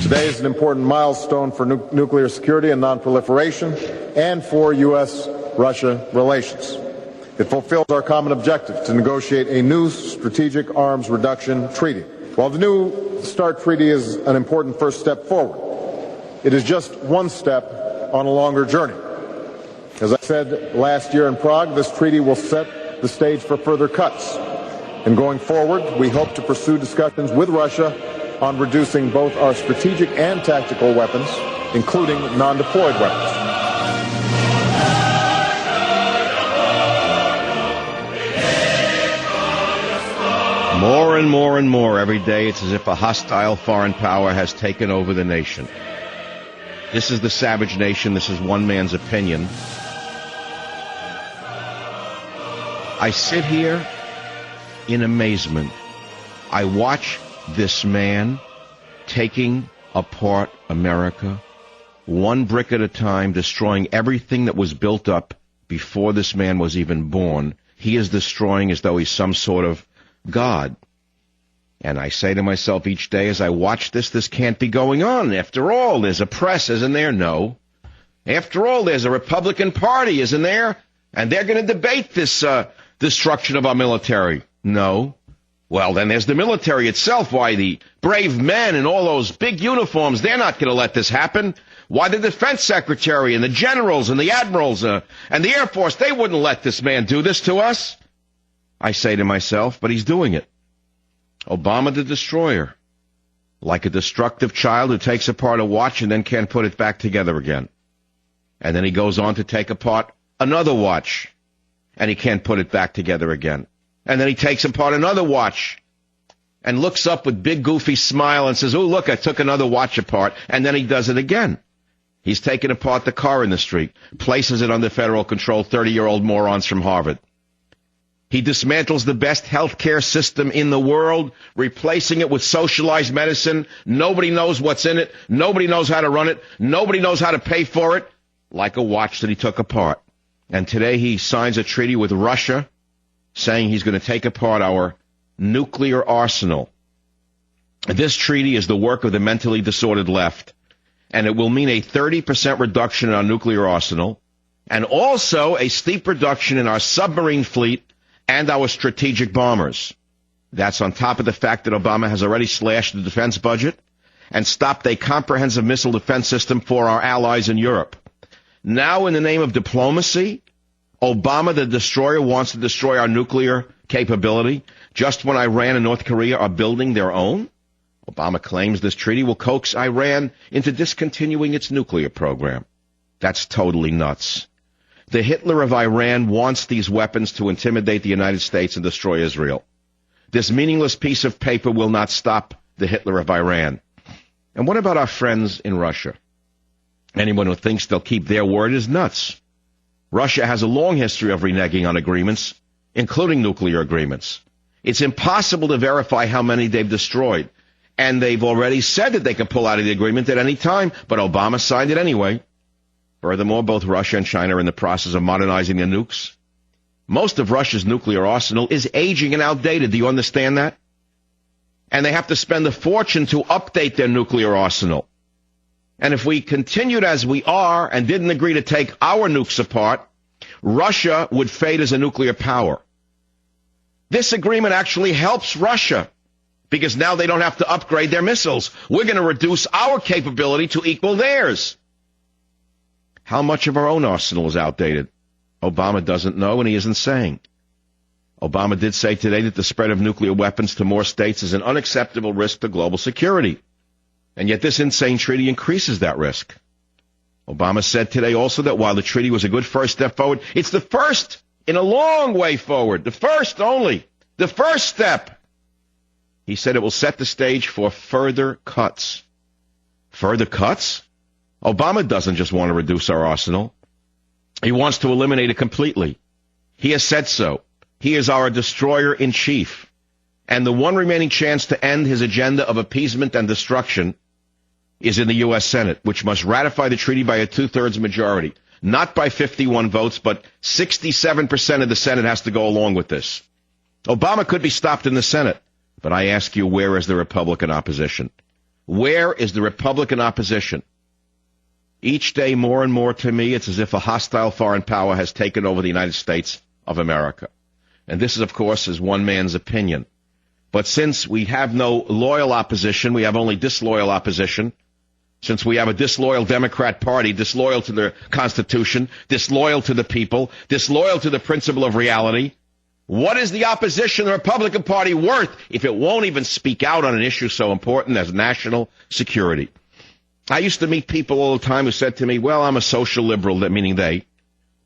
Today is an important milestone for nuclear security and nonproliferation and for U.S.-Russia relations. It fulfills our common objective to negotiate a new strategic arms reduction treaty. While the New START treaty is an important first step forward, it is just one step on a longer journey. As I said last year in Prague, this treaty will set the stage for further cuts. And going forward, we hope to pursue discussions with Russia on reducing both our strategic and tactical weapons, including non-deployed weapons. More and more and more every day, it's as if a hostile foreign power has taken over the nation. This is the savage nation. This is one man's opinion. I sit here in amazement. I watch this man taking apart America, one brick at a time, destroying everything that was built up before this man was even born. He is destroying as though he's some sort of God. And I say to myself each day as I watch this can't be going on. After all, there's a press, isn't there? No. After all, there's a Republican Party, isn't there? And they're going to debate this destruction of our military. No. Well, then there's the military itself. Why, the brave men in all those big uniforms, they're not going to let this happen. Why, the defense secretary and the generals and the admirals and the Air Force, they wouldn't let this man do this to us. I say to myself, but he's doing it. Obama the destroyer, like a destructive child who takes apart a watch and then can't put it back together again. And then he goes on to take apart another watch, and he can't put it back together again. And then he takes apart another watch and looks up with big goofy smile and says, oh, look, I took another watch apart, and then he does it again. He's taken apart the car in the street, places it under federal control, 30-year-old morons from Harvard. He dismantles the best healthcare system in the world, replacing it with socialized medicine. Nobody knows what's in it. Nobody knows how to run it. Nobody knows how to pay for it, like a watch that he took apart. And today he signs a treaty with Russia saying he's going to take apart our nuclear arsenal. This treaty is the work of the mentally disordered left, and it will mean a 30% reduction in our nuclear arsenal and also a steep reduction in our submarine fleet and our strategic bombers. That's on top of the fact that Obama has already slashed the defense budget and stopped a comprehensive missile defense system for our allies in Europe. Now, in the name of diplomacy, Obama, the destroyer, wants to destroy our nuclear capability just when Iran and North Korea are building their own. Obama claims this treaty will coax Iran into discontinuing its nuclear program. That's totally nuts. The Hitler of Iran wants these weapons to intimidate the United States and destroy Israel. This meaningless piece of paper will not stop the Hitler of Iran. And what about our friends in Russia? Anyone who thinks they'll keep their word is nuts. Russia has a long history of reneging on agreements, including nuclear agreements. It's impossible to verify how many they've destroyed, and they've already said that they can pull out of the agreement at any time, but Obama signed it anyway. Furthermore, both Russia and China are in the process of modernizing their nukes. Most of Russia's nuclear arsenal is aging and outdated. Do you understand that? And they have to spend a fortune to update their nuclear arsenal. And if we continued as we are and didn't agree to take our nukes apart, Russia would fade as a nuclear power. This agreement actually helps Russia because now they don't have to upgrade their missiles. We're going to reduce our capability to equal theirs. How much of our own arsenal is outdated? Obama doesn't know, and he isn't saying. Obama did say today that the spread of nuclear weapons to more states is an unacceptable risk to global security. And yet this insane treaty increases that risk. Obama said today also that while the treaty was a good first step forward, it's the first in a long way forward. The first only. The first step. He said it will set the stage for further cuts. Further cuts? Obama doesn't just want to reduce our arsenal. He wants to eliminate it completely. He has said so. He is our destroyer in chief. And the one remaining chance to end his agenda of appeasement and destruction is in the U.S. Senate, which must ratify the treaty by a 2/3 majority. Not by 51 votes, but 67% of the Senate has to go along with this. Obama could be stopped in the Senate, but I ask you, where is the Republican opposition? Where is the Republican opposition? Each day, more and more to me, it's as if a hostile foreign power has taken over the United States of America. And this is, of course, is one man's opinion. But since we have no loyal opposition, we have only disloyal opposition. Since we have a disloyal Democrat Party, disloyal to the Constitution, disloyal to the people, disloyal to the principle of reality, what is the opposition, the Republican Party, worth if it won't even speak out on an issue so important as national security? I used to meet people all the time who said to me, well, I'm a social liberal, meaning they,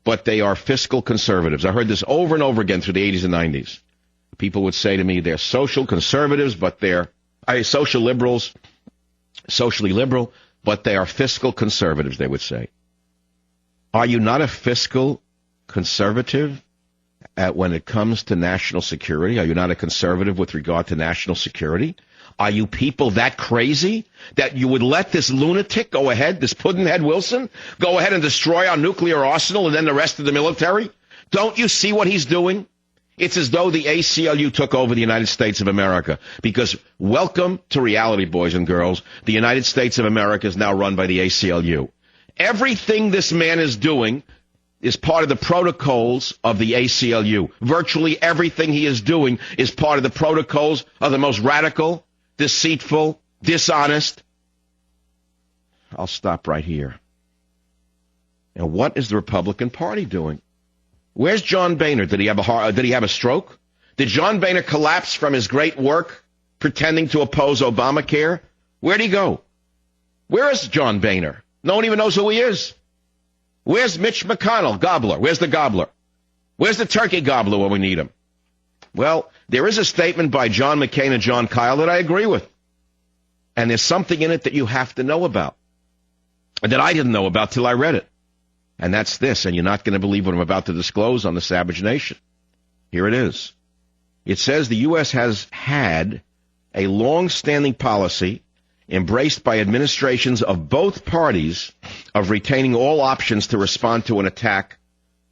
but they are fiscal conservatives. I heard this over and over again through the 80s and 90s. People would say to me, they're social conservatives, but they're social liberals, socially liberal, but they are fiscal conservatives, they would say. Are you not a fiscal conservative when it comes to national security? Are you not a conservative with regard to national security? Are you people that crazy that you would let this lunatic go ahead, this Puddinhead Wilson, go ahead and destroy our nuclear arsenal and then the rest of the military? Don't you see what he's doing? It's as though the ACLU took over the United States of America. Because welcome to reality, boys and girls. The United States of America is now run by the ACLU. Everything this man is doing is part of the protocols of the ACLU. Virtually everything he is doing is part of the protocols of the most radical, deceitful, dishonest. I'll stop right here. And what is the Republican Party doing? Where's John Boehner? Did he have a stroke? Did John Boehner collapse from his great work pretending to oppose Obamacare? Where'd he go? Where is John Boehner? No one even knows who he is. Where's Mitch McConnell, gobbler? Where's the gobbler? Where's the turkey gobbler when we need him? Well, there is a statement by John McCain and John Kyle that I agree with. And there's something in it that you have to know about. And that I didn't know about till I read it. And that's this, and you're not going to believe what I'm about to disclose on the Savage Nation. Here it is. It says the U.S. has had a long-standing policy embraced by administrations of both parties of retaining all options to respond to an attack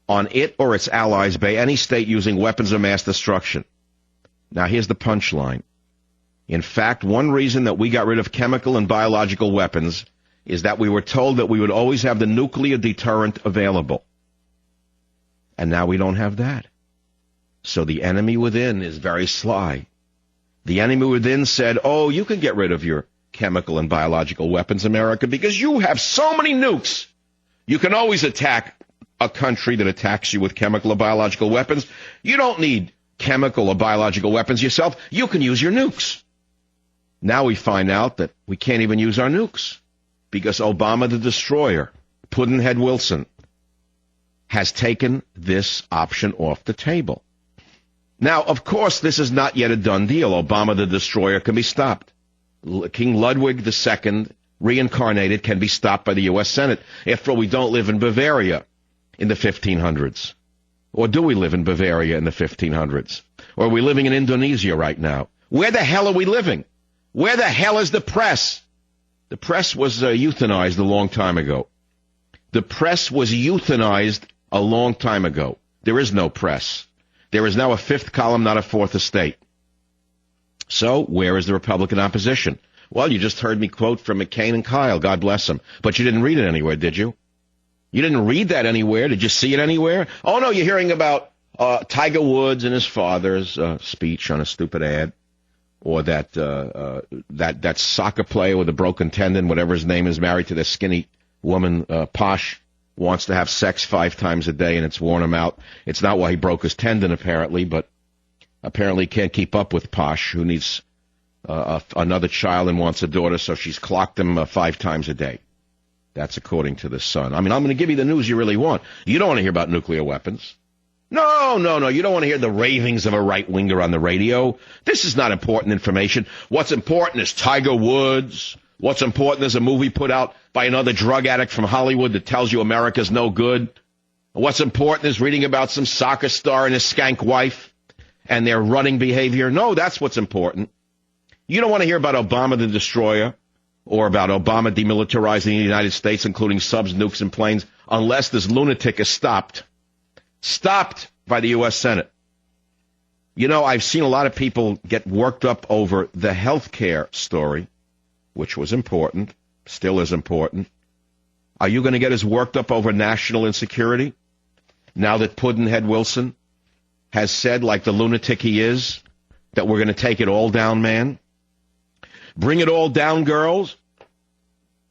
on it or its allies by any state using weapons of mass destruction. Now, here's the punchline. In fact, one reason that we got rid of chemical and biological weapons is that we were told that we would always have the nuclear deterrent available. And now we don't have that. So the enemy within is very sly. The enemy within said, oh, you can get rid of your chemical and biological weapons, America, because you have so many nukes. You can always attack a country that attacks you with chemical or biological weapons. You don't need chemical or biological weapons yourself. You can use your nukes. Now we find out that we can't even use our nukes because Obama the destroyer, Puddinhead Wilson, has taken this option off the table. Now, of course, this is not yet a done deal. Obama the destroyer can be stopped. King Ludwig II, reincarnated, can be stopped by the U.S. Senate. After all, we don't live in Bavaria in the 1500s. Or do we live in Bavaria in the 1500s? Or are we living in Indonesia right now? Where the hell are we living? Where the hell is the press? The press was euthanized a long time ago. The press was euthanized a long time ago. There is no press. There is now a fifth column, not a fourth estate. So, where is the Republican opposition? Well, you just heard me quote from McCain and Kyle, God bless them. But you didn't read it anywhere, did you? You didn't read that anywhere? Did you see it anywhere? Oh, no, you're hearing about Tiger Woods and his father's speech on a stupid ad. Or that soccer player with a broken tendon, whatever his name is, married to this skinny woman, Posh, wants to have sex 5 times a day, and it's worn him out. It's not why he broke his tendon, apparently, but apparently he can't keep up with Posh, who needs another child and wants a daughter, so she's clocked him 5 times a day. That's according to the Sun. I mean, I'm going to give you the news you really want. You don't want to hear about nuclear weapons. No. You don't want to hear the ravings of a right-winger on the radio. This is not important information. What's important is Tiger Woods. What's important is a movie put out by another drug addict from Hollywood that tells you America's no good. What's important is reading about some soccer star and his skank wife and their running behavior. No, that's what's important. You don't want to hear about Obama the Destroyer or about Obama demilitarizing the United States, including subs, nukes, and planes, unless this lunatic is stopped by the U.S. Senate. You know, I've seen a lot of people get worked up over the health care story. which was important, still is important. Are you going to get as worked up over national insecurity now that Pudd'nhead Wilson has said, like the lunatic he is, that we're going to take it all down, man? Bring it all down, girls.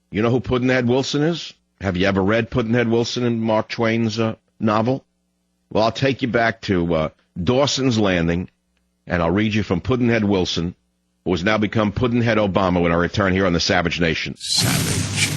You know who Pudd'nhead Wilson is? Have you ever read Pudd'nhead Wilson in Mark Twain's novel? Well, I'll take you back to Dawson's Landing, and I'll read you from Pudd'nhead Wilson, who has now become Pudd'nhead Obama when I return here on the Savage Nation. Savage.